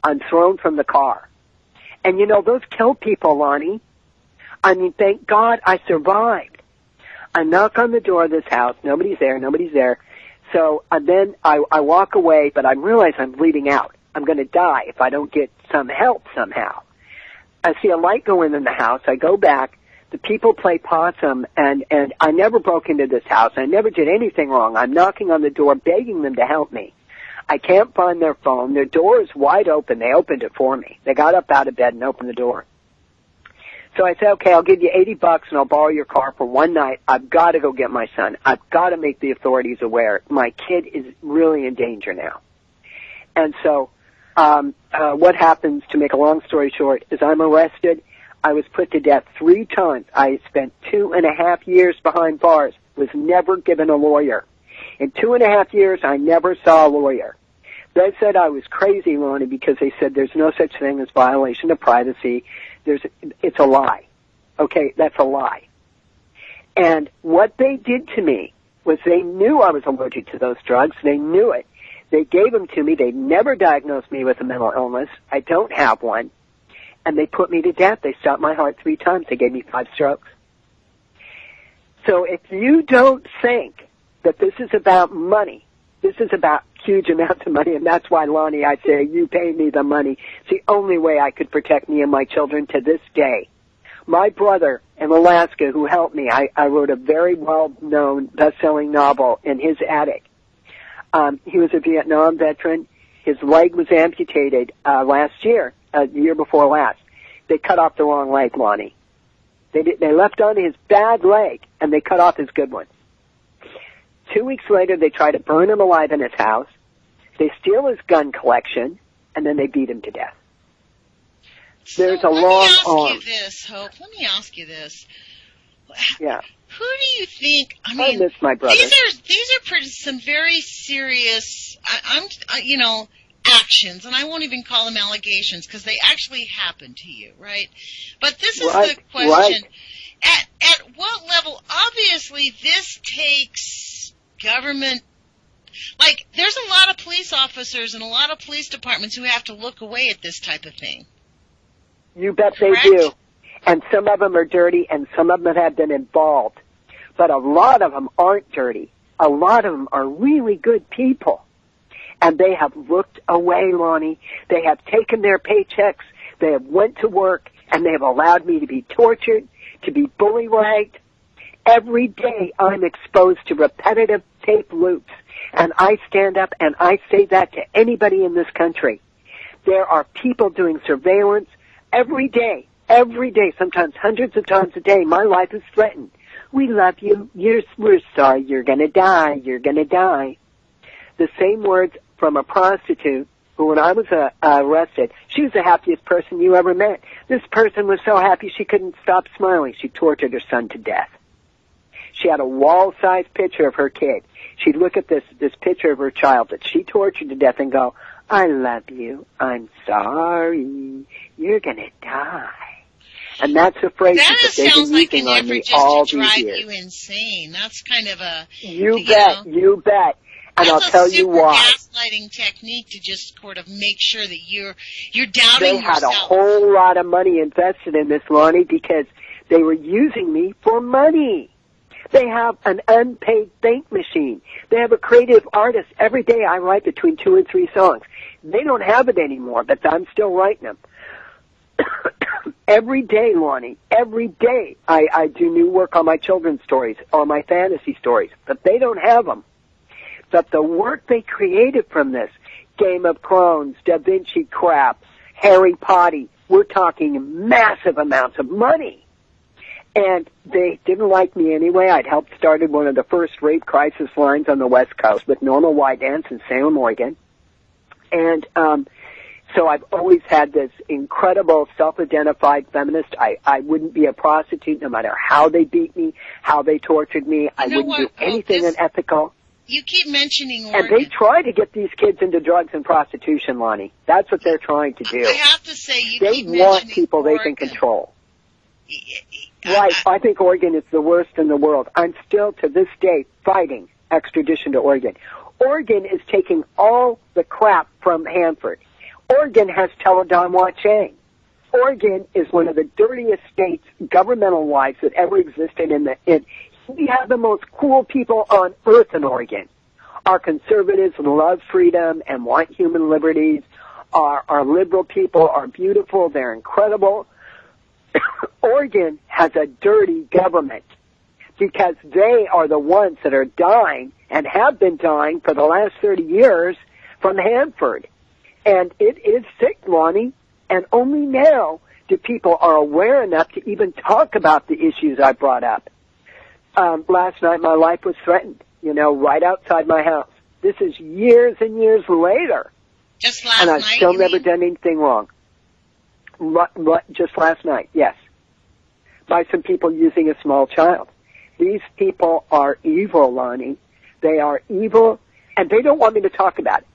I'm thrown from the car. And, you know, those kill people, Lonnie. I mean, thank God I survived. I knock on the door of this house. Nobody's there. So then I walk away, but I realize I'm bleeding out. I'm going to die if I don't get some help somehow. I see a light go in the house. I go back. The people play possum, and I never broke into this house. I never did anything wrong. I'm knocking on the door, begging them to help me. I can't find their phone. Their door is wide open. They opened it for me. They got up out of bed and opened the door. So I said, okay, I'll give you $80 and I'll borrow your car for one night. I've got to go get my son. I've got to make the authorities aware. My kid is really in danger now. And so what happens, to make a long story short, is I'm arrested. I was put to death 3 times. I spent 2.5 years behind bars, was never given a lawyer. In 2.5 years, I never saw a lawyer. They said I was crazy, Lonnie, because they said there's no such thing as violation of privacy. It's a lie. Okay, that's a lie. And what they did to me was they knew I was allergic to those drugs. They knew it. They gave them to me. They never diagnosed me with a mental illness. I don't have one. And they put me to death. They stopped my heart 3 times. They gave me 5 strokes. So if you don't think that this is about money, this is about huge amounts of money, and that's why, Lonnie, I say you pay me the money. It's the only way I could protect me and my children to this day. My brother in Alaska, who helped me, I wrote a very well-known best-selling novel in his attic. He was a Vietnam veteran. His leg was amputated last year, the year before last. They cut off the wrong leg, Lonnie. They left on his bad leg, and they cut off his good one. 2 weeks later, they try to burn him alive in his house. They steal his gun collection, and then they beat him to death. There's a long arm. Let me ask you this, Hope. Let me ask you this. Yeah. Who do you think? I mean, I miss my brother. These are some very serious, actions, and I won't even call them allegations because they actually happened to you, right? But this is the question: right. At what level? Obviously, this takes government. Like, there's a lot of police officers and a lot of police departments who have to look away at this type of thing. You bet Correct? they do. And some of them are dirty, and some of them have been involved. But a lot of them aren't dirty. A lot of them are really good people. And they have looked away, Lonnie. They have taken their paychecks. They have went to work, and they have allowed me to be tortured, to be bully-ragged. Every day I'm exposed to repetitive tape loops. And I stand up and I say that to anybody in this country. There are people doing surveillance every day, sometimes hundreds of times a day. My life is threatened. We love you. We're sorry. You're going to die. You're going to die. The same words from a prostitute who, when I was arrested, she was the happiest person you ever met. This person was so happy she couldn't stop smiling. She tortured her son to death. She had a wall-sized picture of her kid. She'd look at this picture of her child that she tortured to death and go, I love you. I'm sorry. You're going to die. And that's a phrase that they've been using on me all these years. That sounds like an effort just to drive you insane. That's kind of a... You bet. And I'll tell you why. That's a super gaslighting technique to just sort of make sure that you're doubting They yourself. had a whole lot of money invested in this, Lonnie, because they were using me for money. They have an unpaid think machine. They have a creative artist. Every day I write between 2 and 3 songs. They don't have it anymore, but I'm still writing them. Every day, Lonnie, every day I do new work on my children's stories or my fantasy stories, but they don't have them. But the work they created from this, Game of Thrones, Da Vinci crap, Harry Potter, we're talking massive amounts of money. And they didn't like me anyway. I'd helped started one of the first rape crisis lines on the West Coast with Norma Wydance in Salem, Oregon. And so I've always had this incredible self-identified feminist. I wouldn't be a prostitute no matter how they beat me, how they tortured me. I wouldn't do anything unethical. You keep mentioning Oregon. And they try to get these kids into drugs and prostitution, Lonnie. That's what they're trying to do. I have to say, they want people Oregon. They can control. Right. I think Oregon is the worst in the world. I'm still, to this day, fighting extradition to Oregon. Oregon is taking all the crap from Hanford. Oregon has Teledon Wah-Chang. Oregon is one of the dirtiest states, governmental-wise, that ever existed we have the most cool people on earth in Oregon. Our conservatives love freedom and want human liberties. Our liberal people are beautiful. They're incredible. Oregon has a dirty government because they are the ones that are dying and have been dying for the last 30 years from Hanford. And it is sick, Lonnie, and only now do people are aware enough to even talk about the issues I brought up. Last night my life was threatened, right outside my house. This is years and years later. Just last night? And I've still never done anything wrong. Just last night, yes. By some people using a small child. These people are evil, Lonnie. They are evil, and they don't want me to talk about it.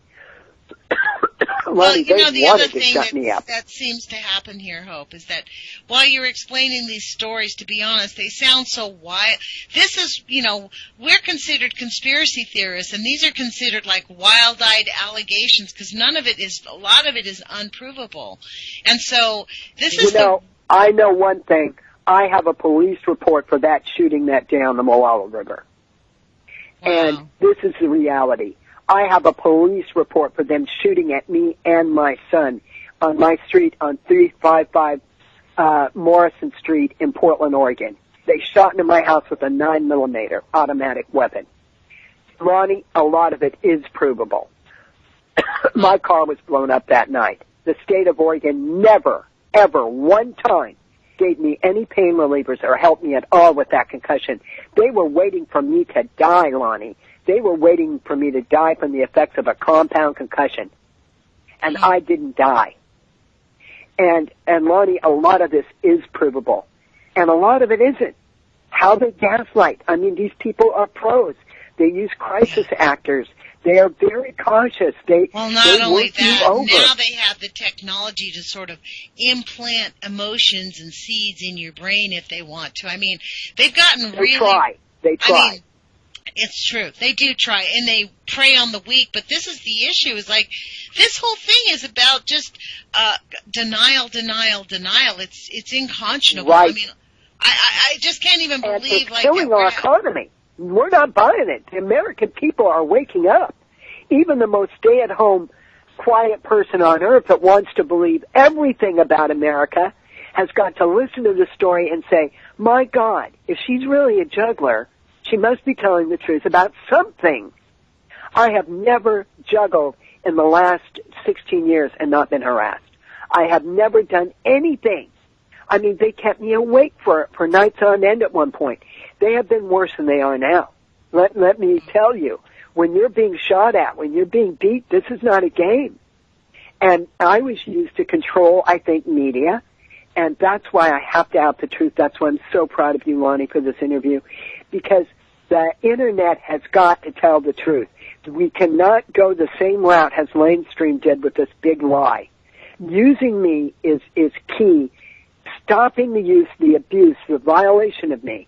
Lonnie, well, the other thing that seems to happen here, Hope, is that while you're explaining these stories, to be honest, they sound so wild. This is, we're considered conspiracy theorists, and these are considered like wild-eyed allegations because a lot of it is unprovable. And so this is I know one thing. I have a police report for that shooting that day on the Moala River. Wow. And this is the reality. I have a police report for them shooting at me and my son on my street on 355 Morrison Street in Portland, Oregon. They shot into my house with a 9mm automatic weapon. Lonnie, a lot of it is provable. My car was blown up that night. The state of Oregon never, ever, one time gave me any pain relievers or helped me at all with that concussion. They were waiting for me to die, Lonnie. They were waiting for me to die from the effects of a compound concussion. And I didn't die. And Lonnie, a lot of this is provable. And a lot of it isn't. How they gaslight. I mean, these people are pros. They use crisis actors. They are very cautious. Not only that, now they have the technology to sort of implant emotions and seeds in your brain if they want to. I mean, they've gotten really... They try. I mean, it's true. They do try, and they prey on the weak. But this is the issue. Is like this whole thing is about just denial. It's unconscionable. Right. I mean, I just can't even believe it's killing our economy. We're not buying it. The American people are waking up. Even the most stay-at-home, quiet person on earth that wants to believe everything about America has got to listen to the story and say, my God, if she's really a juggler, she must be telling the truth about something. I have never juggled in the last 16 years and not been harassed. I have never done anything. I mean, they kept me awake for nights on end at one point. They have been worse than they are now. Let me tell you, when you're being shot at, when you're being beat, this is not a game. And I was used to control, I think, media, and that's why I have to out the truth. That's why I'm so proud of you, Lonnie, for this interview, because the Internet has got to tell the truth. We cannot go the same route as Lamestream did with this big lie. Using me is key. Stopping the use, the abuse, the violation of me.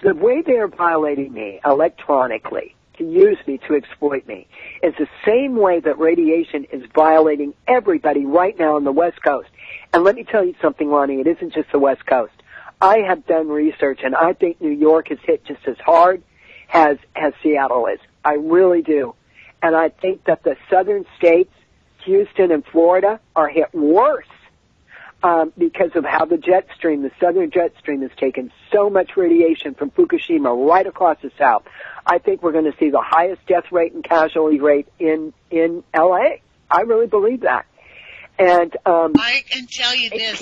The way they are violating me electronically to use me, to exploit me, is the same way that radiation is violating everybody right now on the West Coast. And let me tell you something, Lonnie, it isn't just the West Coast. I have done research, and I think New York is hit just as hard as Seattle is. I really do. And I think that the southern states, Houston and Florida, are hit worse because of how the southern jet stream has taken so much radiation from Fukushima right across the south. I think we're going to see the highest death rate and casualty rate in L.A. I really believe that. And I can tell you this.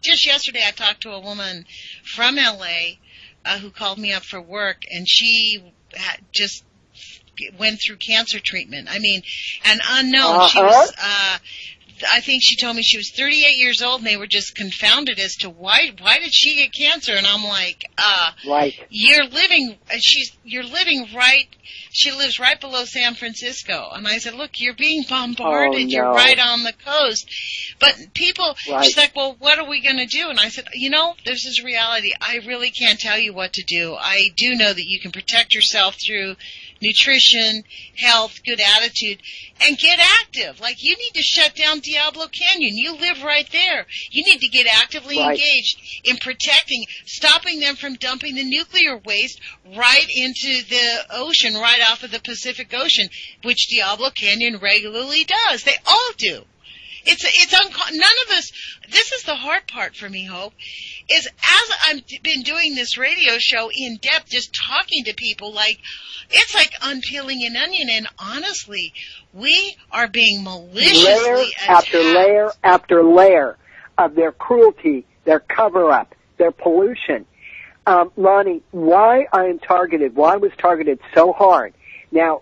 Just yesterday I talked to a woman from L.A. Who called me up for work, and she just went through cancer treatment. I mean, and unknown. She was, I think she told me she was 38 years old, and they were just confounded as to why did she get cancer? And I'm like, right. You're living right. She lives right below San Francisco. And I said, look, you're being bombarded. Oh, no. You're right on the coast. But people, right. She's like, well, what are we going to do? And I said, this is reality. I really can't tell you what to do. I do know that you can protect yourself through nutrition, health, good attitude, and get active. Like, you need to shut down Diablo Canyon. You live right there. You need to get actively engaged in protecting, stopping them from dumping the nuclear waste right into the ocean, right off of the Pacific Ocean, which Diablo Canyon regularly does. They all do. None of us, this is the hard part for me, Hope, is as I've been doing this radio show in depth, just talking to people, it's like unpeeling an onion, and honestly, we are being maliciously attacked. After layer after layer of their cruelty, their cover-up, their pollution. Lonnie, why I was targeted so hard. Now,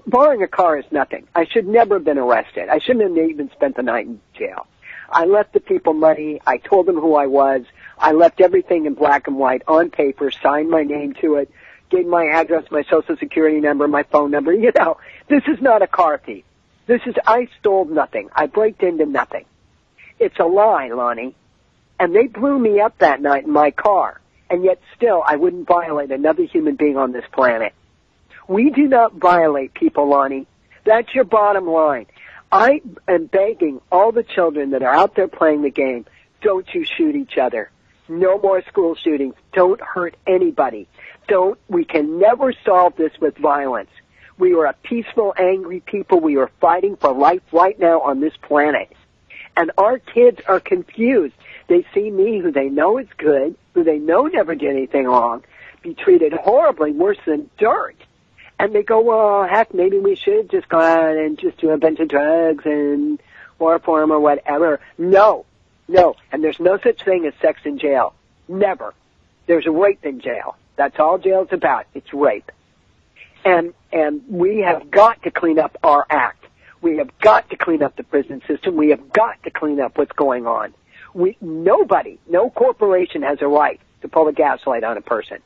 borrowing a car is nothing. I should never have been arrested. I shouldn't have even spent the night in jail. I left the people money. I told them who I was. I left everything in black and white on paper, signed my name to it, gave my address, my social security number, my phone number. This is not a car thief. I stole nothing. I breaked into nothing. It's a lie, Lonnie. And they blew me up that night in my car. And yet still, I wouldn't violate another human being on this planet. We do not violate people, Lonnie. That's your bottom line. I am begging all the children that are out there playing the game, don't you shoot each other. No more school shootings. Don't hurt anybody. We can never solve this with violence. We are a peaceful, angry people. We are fighting for life right now on this planet. And our kids are confused. They see me, who they know is good, who they know never did anything wrong, be treated horribly, worse than dirt. And they go, well, heck, maybe we should just go out and just do a bunch of drugs and chloroform or whatever. No. And there's no such thing as sex in jail. Never. There's rape in jail. That's all jail's about. It's rape. And we have got to clean up our act. We have got to clean up the prison system. We have got to clean up what's going on. No corporation has a right to pull a gaslight on a person.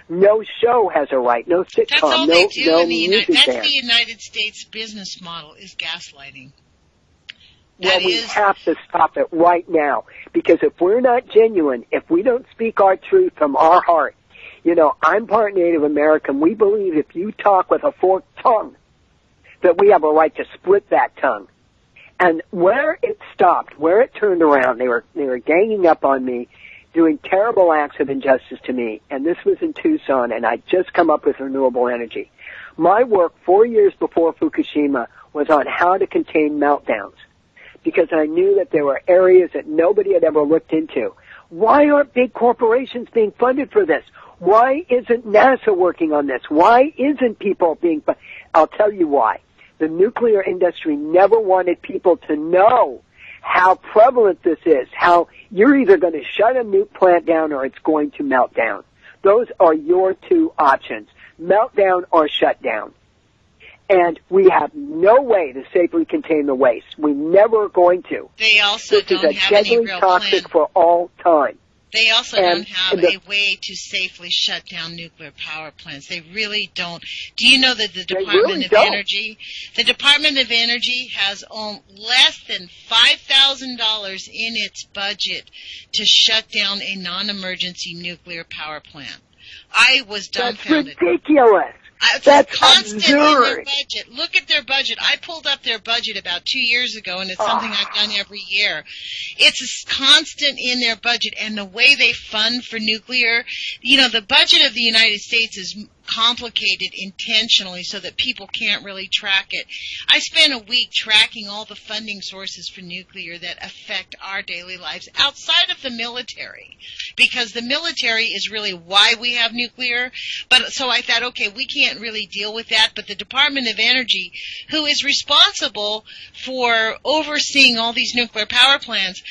No show has a right. No sitcom. That's all they do no in the music That's band. the United States business model, is gaslighting. Well, we have to stop it right now, because if we're not genuine, if we don't speak our truth from our heart, I'm part Native American. We believe if you talk with a forked tongue, that we have a right to split that tongue. And where it stopped, where it turned around, they were ganging up on me, doing terrible acts of injustice to me. And this was in Tucson, and I'd just come up with renewable energy. My work 4 years before Fukushima was on how to contain meltdowns, because I knew that there were areas that nobody had ever looked into. Why aren't big corporations being funded for this? Why isn't NASA working on this? Why isn't people being funded? I'll tell you why. The nuclear industry never wanted people to know how prevalent this is, how you're either going to shut a nuke plant down or it's going to melt down. Those are your two options, melt down or shut down. And we have no way to safely contain the waste. We never are going to. They also this don't is a have any deadly real toxic plan. for all time. They also don't have a way to safely shut down nuclear power plants. They really don't. Do you know that the Department of Energy has less than $5,000 in its budget to shut down a non-emergency nuclear power plant? I was dumbfounded. That's ridiculous. That's constant in their budget. Look at their budget. I pulled up their budget about 2 years ago, and it's something I've done every year. It's constant in their budget, and the way they fund for nuclear, the budget of the United States is complicated intentionally so that people can't really track it. I spent a week tracking all the funding sources for nuclear that affect our daily lives outside of the military, because the military is really why we have nuclear. But so I thought, okay, we can't really deal with that, but the Department of Energy, who is responsible for overseeing all these nuclear power plants,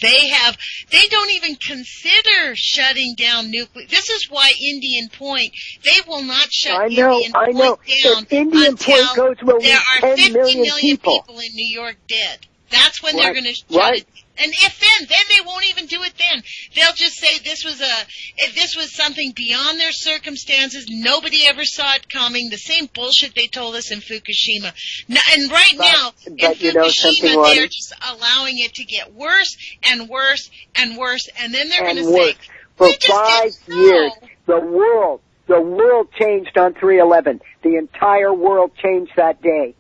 they don't even consider shutting down nuclear. This is why Indian Point, they will not shut Indian Point down if Indian Point goes, we'll there are 10 50 million people in New York dead. That's when they're going to shut it. And then they won't even do it then. They'll just say this was something beyond their circumstances. Nobody ever saw it coming. The same bullshit they told us in Fukushima. And now, in Fukushima, they're just allowing it to get worse and worse and worse. And then they're going to say, for 5 years, the world changed on 3/11. The entire world changed that day.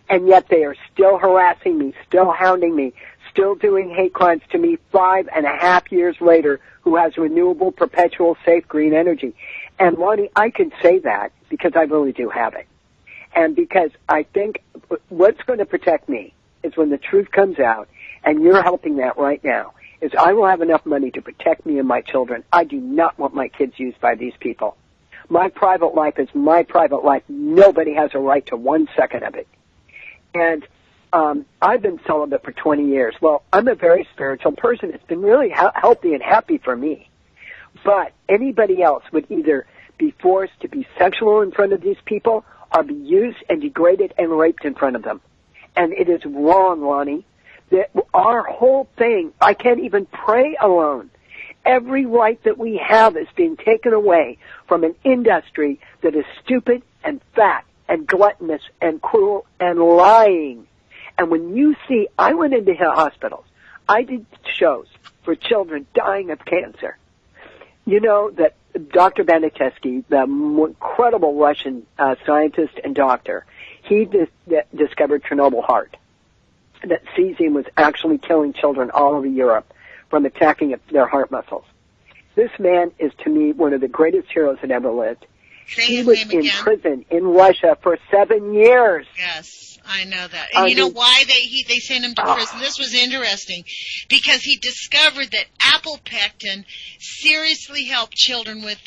And yet they are still harassing me, still hounding me, still doing hate crimes to me 5.5 years later, who has renewable, perpetual, safe, green energy. And Lonnie, I can say that because I really do have it. And because I think what's going to protect me is when the truth comes out, and you're helping that right now, is I will have enough money to protect me and my children. I do not want my kids used by these people. My private life is my private life. Nobody has a right to 1 second of it. And I've been celibate for 20 years. Well, I'm a very spiritual person. It's been really healthy and happy for me. But anybody else would either be forced to be sexual in front of these people or be used and degraded and raped in front of them. And it is wrong, Lonnie. That our whole thing, I can't even pray alone. Every right that we have is being taken away from an industry that is stupid and fat and gluttonous and cruel and lying. And when you see, I went into hospitals. I did shows for children dying of cancer. You know that Dr. Banachevsky, the incredible Russian scientist and doctor, he discovered Chernobyl heart. That cesium was actually killing children all over Europe from attacking their heart muscles. This man is, to me, one of the greatest heroes that ever lived. He was in prison in Russia for 7 years. Yes, I know that. And you know why they sent him to prison? This was interesting because he discovered that apopectin seriously helped children with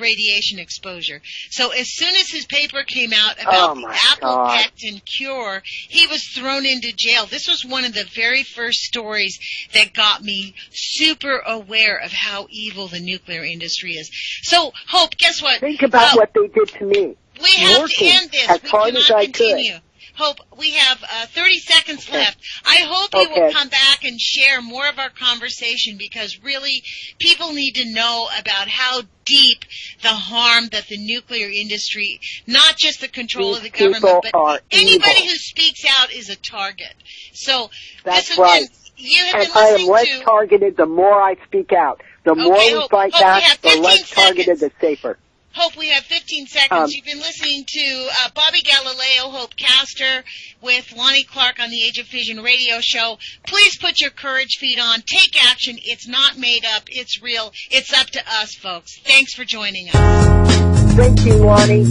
radiation exposure. So as soon as his paper came out about the apopectin cure, he was thrown into jail. This was one of the very first stories that got me super aware of how evil the nuclear industry is. So, Hope, guess what? Think about what they did to me. We have to end this. We cannot continue. Hope, we have 30 seconds left. I hope you will come back and share more of our conversation because really people need to know about how deep the harm that the nuclear industry, not just the control of the government, but anybody who speaks out is a target. So that's right. You have been I am less targeted the more I speak out. The more we fight back, the less targeted, the safer. Hope, we have 15 seconds. You've been listening to Bobby Galeleo, Hope Castor, with Lonnie Clark on the Age of Fission radio show. Please put your courage feet on. Take action. It's not made up. It's real. It's up to us, folks. Thanks for joining us. Thank you, Lonnie.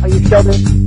Are you still there?